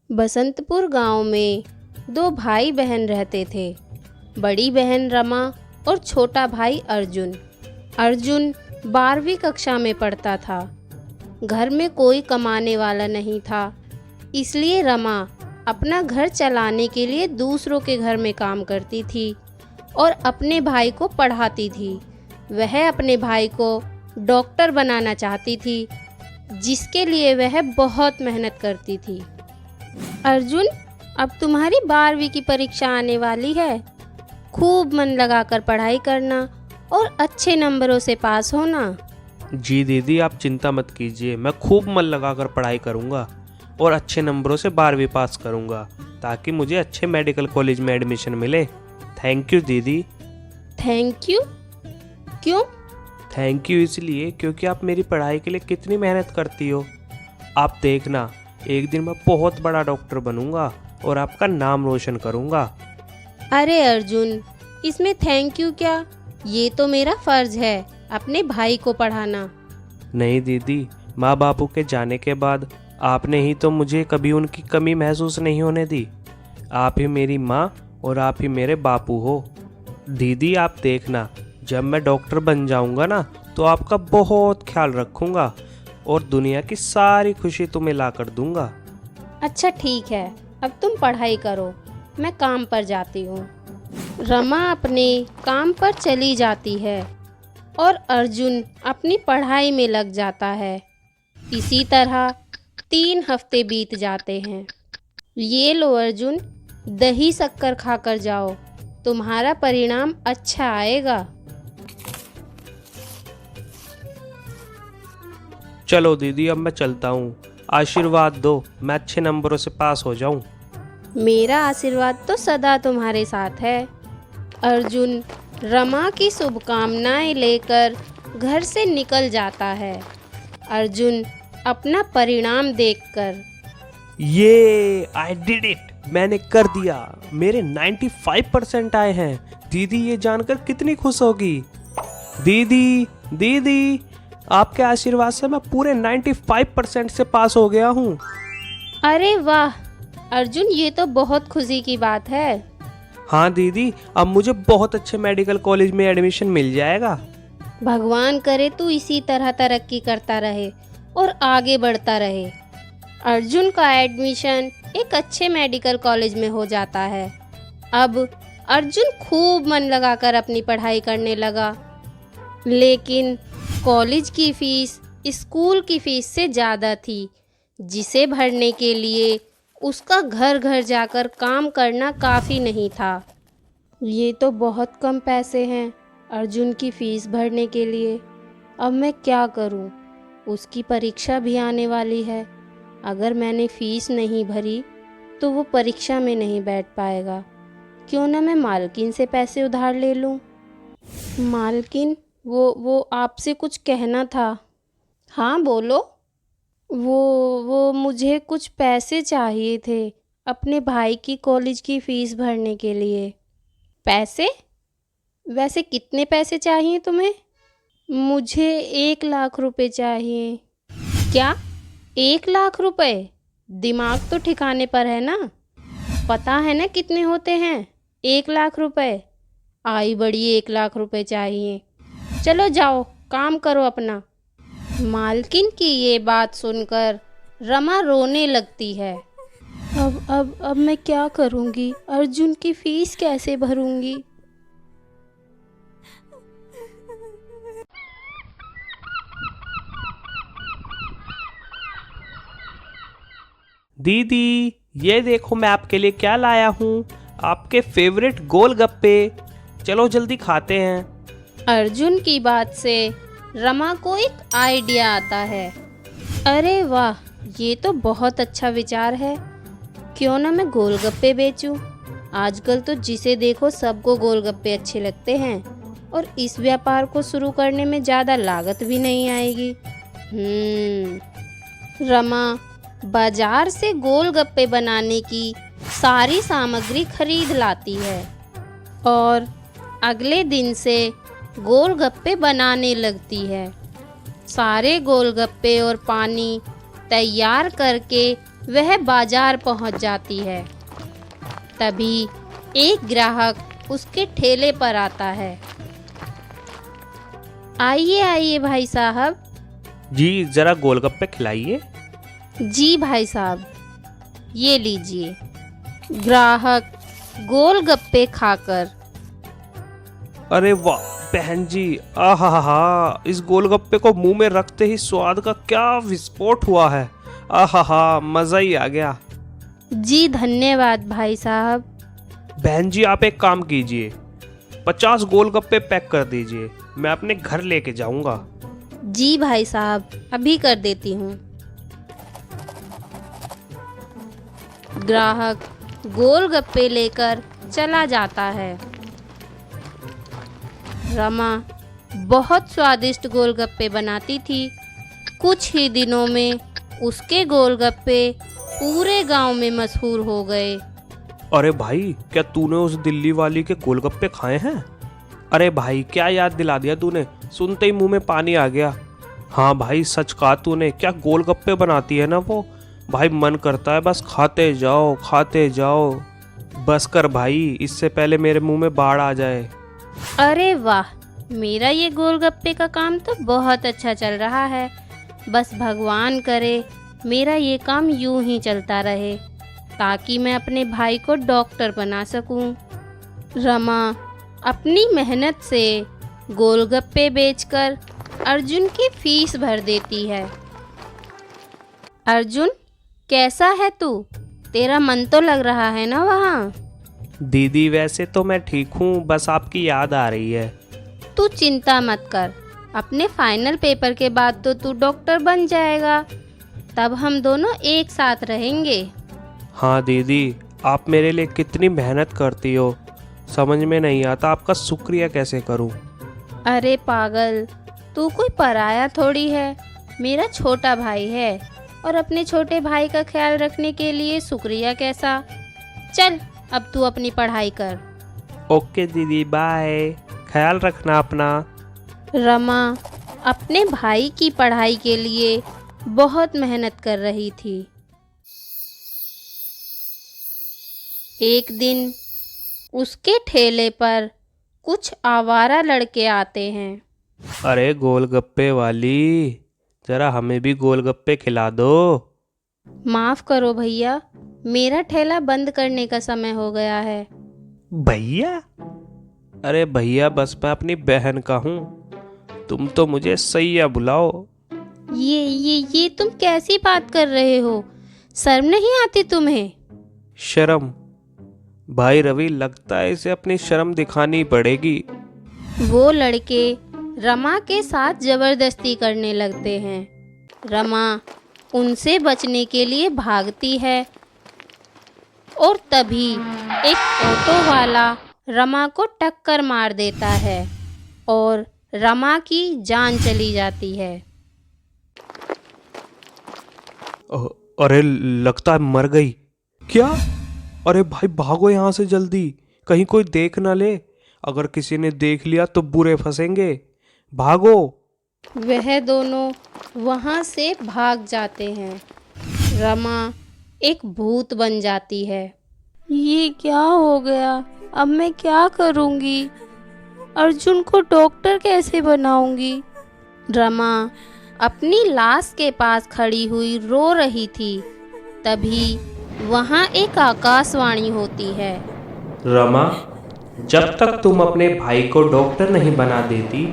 बसंतपुर गांव में दो भाई बहन रहते थे। बड़ी बहन रमा और छोटा भाई अर्जुन। अर्जुन 12वीं कक्षा में पढ़ता था। घर में कोई कमाने वाला नहीं था, इसलिए रमा अपना घर चलाने के लिए दूसरों के घर में काम करती थी और अपने भाई को पढ़ाती थी। वह अपने भाई को डॉक्टर बनाना चाहती थी, जिसके लिए वह बहुत मेहनत करती थी। अर्जुन, अब तुम्हारी 12वीं की परीक्षा आने वाली है। खूब मन लगाकर पढ़ाई करना और अच्छे नंबरों से पास होना। जी दीदी, आप चिंता मत कीजिए। मैं खूब मन लगाकर पढ़ाई करूंगा और अच्छे नंबरों से 12वीं पास करूंगा, ताकि मुझे अच्छे मेडिकल कॉलेज में एडमिशन मिले। थैंक यू दीदी। Thank you? क्यों? थैंक यू इसलिए क्योंकि आप मेरी पढ़ाई के लिए कितनी मेहनत करती हो। आप देखना, एक दिन मैं बहुत बड़ा डॉक्टर बनूंगा और आपका नाम रोशन करूंगा। अरे अर्जुन, इसमें थैंक यू क्या? ये तो मेरा फर्ज है अपने भाई को पढ़ाना। नहीं दीदी, माँ बापू के जाने के बाद आपने ही तो मुझे कभी उनकी कमी महसूस नहीं होने दी। आप ही मेरी माँ और आप ही मेरे बापू हो। दीदी आप देखना, जब मैं डॉक्टर बन जाऊंगा ना, तो आपका बहुत ख्याल रखूंगा और दुनिया की सारी खुशी तुम्हें ला कर दूंगा। अच्छा ठीक है, अब तुम पढ़ाई करो, मैं काम पर जाती हूँ। रमा अपने काम पर चली जाती है और अर्जुन अपनी पढ़ाई में लग जाता है। इसी तरह 3 हफ्ते बीत जाते हैं। ये लो अर्जुन, दही शक्कर खाकर जाओ, तुम्हारा परिणाम अच्छा आएगा। चलो दीदी, अब मैं चलता हूँ। आशीर्वाद दो, मैं अच्छे नंबरों से पास हो जाऊँ। मेरा आशीर्वाद तो सदा तुम्हारे साथ है। अर्जुन रमा की शुभकामनाएं लेकर घर से निकल जाता है। अर्जुन अपना परिणाम देखकर, ये आई डिड इट, मैंने कर दिया। मेरे 95% आए हैं। दीदी ये जानकर कितनी खुश होगी। दीदी दीदी, आपके आशीर्वाद से मैं पूरे 95% से पास हो गया हूँ। अरे वाह अर्जुन, ये तो बहुत खुशी की बात है। हाँ दीदी, अब मुझे बहुत अच्छे मेडिकल कॉलेज में एडमिशन मिल जाएगा। भगवान करे तू इसी तरह तरक्की करता रहे और आगे बढ़ता रहे। अर्जुन का एडमिशन एक अच्छे मेडिकल कॉलेज में हो जाता है। अब अर्जुन खूब मन लगाकर अपनी पढ़ाई करने लगा, लेकिन कॉलेज की फीस स्कूल की फीस से ज़्यादा थी, जिसे भरने के लिए उसका घर घर जाकर काम करना काफ़ी नहीं था। ये तो बहुत कम पैसे हैं अर्जुन की फ़ीस भरने के लिए। अब मैं क्या करूं? उसकी परीक्षा भी आने वाली है। अगर मैंने फ़ीस नहीं भरी तो वो परीक्षा में नहीं बैठ पाएगा। क्यों ना मैं मालकिन से पैसे उधार ले लूं। मालकिन, वो आपसे कुछ कहना था। हाँ बोलो। वो मुझे कुछ पैसे चाहिए थे अपने भाई की कॉलेज की फ़ीस भरने के लिए। पैसे? वैसे कितने पैसे चाहिए तुम्हें? मुझे 1 लाख रुपए चाहिए। क्या? 1 लाख रुपए? दिमाग तो ठिकाने पर है ना? पता है ना कितने होते हैं 1 लाख रुपए? आई बड़ी 1 लाख रुपए चाहिए। चलो जाओ, काम करो अपना। मालकिन की ये बात सुनकर रमा रोने लगती है। अब मैं क्या करूँगी? अर्जुन की फ़ीस कैसे भरूँगी? दीदी ये देखो, मैं आपके लिए क्या लाया हूँ। आपके फेवरेट गोलगप्पे। चलो जल्दी खाते हैं। अर्जुन की बात से रमा को एक आइडिया आता है। अरे वाह, ये तो बहुत अच्छा विचार है। क्यों ना मैं गोलगप्पे बेचूं? आजकल तो जिसे देखो सबको गोलगप्पे अच्छे लगते हैं और इस व्यापार को शुरू करने में ज़्यादा लागत भी नहीं आएगी। रमा बाजार से गोलगप्पे बनाने की सारी सामग्री खरीद लाती है और अगले दिन से गोलगप्पे बनाने लगती है। सारे गोलगप्पे और पानी तैयार करके वह बाजार पहुंच जाती है। तभी एक ग्राहक उसके ठेले पर आता है। आइए आइए भाई साहब। जी जरा गोलगप्पे खिलाइए। जी भाई साहब, ये लीजिए। ग्राहक गोलगप्पे खाकर, अरे वाह बहन जी, आहा, इस गोलगप्पे को मुंह में रखते ही स्वाद का क्या विस्फोट हुआ है। आहा, मजा ही आ गया। जी धन्यवाद भाई साहब। बहन जी आप एक काम कीजिए, 50 गोलगप्पे पैक कर दीजिए, मैं अपने घर लेके जाऊंगा। जी भाई साहब, अभी कर देती हूँ। ग्राहक गोलगप्पे लेकर चला जाता है। रमा बहुत स्वादिष्ट गोलगप्पे बनाती थी। कुछ ही दिनों में उसके गोलगप्पे पूरे गांव में मशहूर हो गए। अरे भाई, क्या तूने उस दिल्ली वाली के गोलगप्पे खाए हैं? अरे भाई क्या याद दिला दिया तूने, सुनते ही मुंह में पानी आ गया। हाँ भाई सच कहा तूने, क्या गोलगप्पे बनाती है ना वो। भाई मन करता है बस खाते जाओ खाते जाओ। बस कर भाई, इससे पहले मेरे मुंह में बाढ़ आ जाए। अरे वाह, मेरा ये गोलगप्पे का काम तो बहुत अच्छा चल रहा है। बस भगवान करे मेरा ये काम यूं ही चलता रहे, ताकि मैं अपने भाई को डॉक्टर बना सकूं। रमा अपनी मेहनत से गोलगप्पे बेचकर अर्जुन की फीस भर देती है। अर्जुन, कैसा है तू? तेरा मन तो लग रहा है ना वहाँ? दीदी वैसे तो मैं ठीक हूँ, बस आपकी याद आ रही है। तू चिंता मत कर, अपने फाइनल पेपर के बाद तो तू डॉक्टर बन जाएगा। तब हम दोनों एक साथ रहेंगे। हाँ दीदी, आप मेरे लिए कितनी मेहनत करती हो, समझ में नहीं आता आपका शुक्रिया कैसे करूँ। अरे पागल, तू कोई पराया थोड़ी है, मेरा छोटा भाई है, और अपने छोटे भाई का ख्याल रखने के लिए शुक्रिया कैसा। चल अब तू अपनी पढ़ाई कर। ओके दीदी, बाय, ख्याल रखना अपना। रमा अपने भाई की पढ़ाई के लिए बहुत मेहनत कर रही थी। एक दिन उसके ठेले पर कुछ आवारा लड़के आते हैं। अरे गोलगप्पे वाली, जरा हमें भी गोलगप्पे खिला दो। माफ करो भैया, मेरा ठेला बंद करने का समय हो गया है। भैया? अरे भैया बस मैं अपनी बहन का हूँ, तुम तो मुझे सैया बुलाओ। ये तुम कैसी बात कर रहे हो? शर्म नहीं आती तुम्हें? शर्म? भाई रवि, लगता है इसे अपनी शर्म दिखानी पड़ेगी। वो लड़के रमा के साथ जबरदस्ती करने लगते हैं। रमा उनसे बचने के लिए भागती है, और तभी एक ऑटो वाला रमा को टक्कर मार देता है और रमा की जान चली जाती है। अरे लगता है मर गई। क्या? अरे भाई भागो यहाँ से जल्दी, कहीं कोई देख ना ले। अगर किसी ने देख लिया तो बुरे फंसेंगे, भागो। वह दोनों वहाँ से भाग जाते हैं। रमा एक भूत बन जाती है। ये क्या हो गया? अब मैं क्या करूँगी? अर्जुन को डॉक्टर कैसे बनाऊंगी? रमा अपनी लाश के पास खड़ी हुई रो रही थी। तभी वहाँ एक आकाशवाणी होती है। रमा, जब तक तुम अपने भाई को डॉक्टर नहीं बना देती,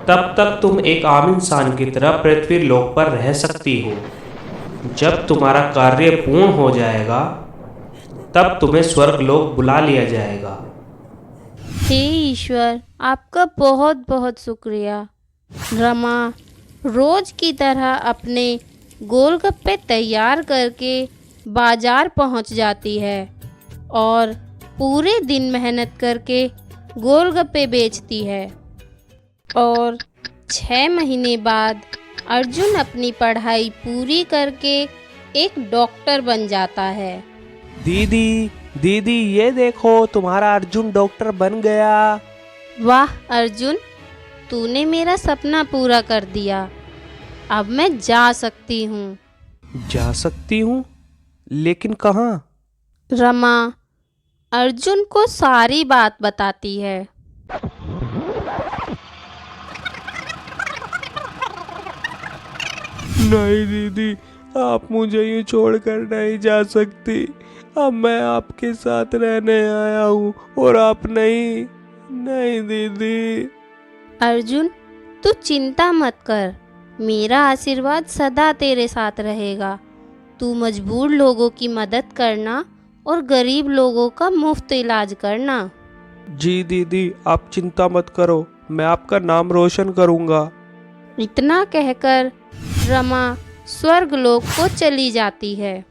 तब तक तुम एक आम इंसान की तरह पृथ्वी लोक पर रह सकती हो। जब तुम्हारा कार्य पूर्ण हो जाएगा, तब तुम्हें स्वर्ग लोक बुला लिया जाएगा। हे ईश्वर, आपका बहुत बहुत शुक्रिया। रमा रोज की तरह अपने गोलगप्पे तैयार करके बाजार पहुंच जाती है और पूरे दिन मेहनत करके गोलगप्पे बेचती है। और 6 महीने बाद अर्जुन अपनी पढ़ाई पूरी करके एक डॉक्टर बन जाता है। दीदी दीदी, ये देखो तुम्हारा अर्जुन डॉक्टर बन गया। वाह अर्जुन, तूने मेरा सपना पूरा कर दिया। अब मैं जा सकती हूँ। जा सकती हूँ? लेकिन कहाँ? रमा अर्जुन को सारी बात बताती है। नहीं दीदी, आप मुझे यूँ छोड़कर नहीं जा सकती। अब मैं आपके साथ रहने आया हूँ और आप नहीं। नहीं दीदी। अर्जुन तू चिंता मत कर, मेरा आशीर्वाद सदा तेरे साथ रहेगा। तू मजबूर लोगों की मदद करना और गरीब लोगों का मुफ्त इलाज करना। जी दीदी, आप चिंता मत करो, मैं आपका नाम रोशन करूँगा। इतना कहकर रमा स्वर्गलोक को चली जाती है।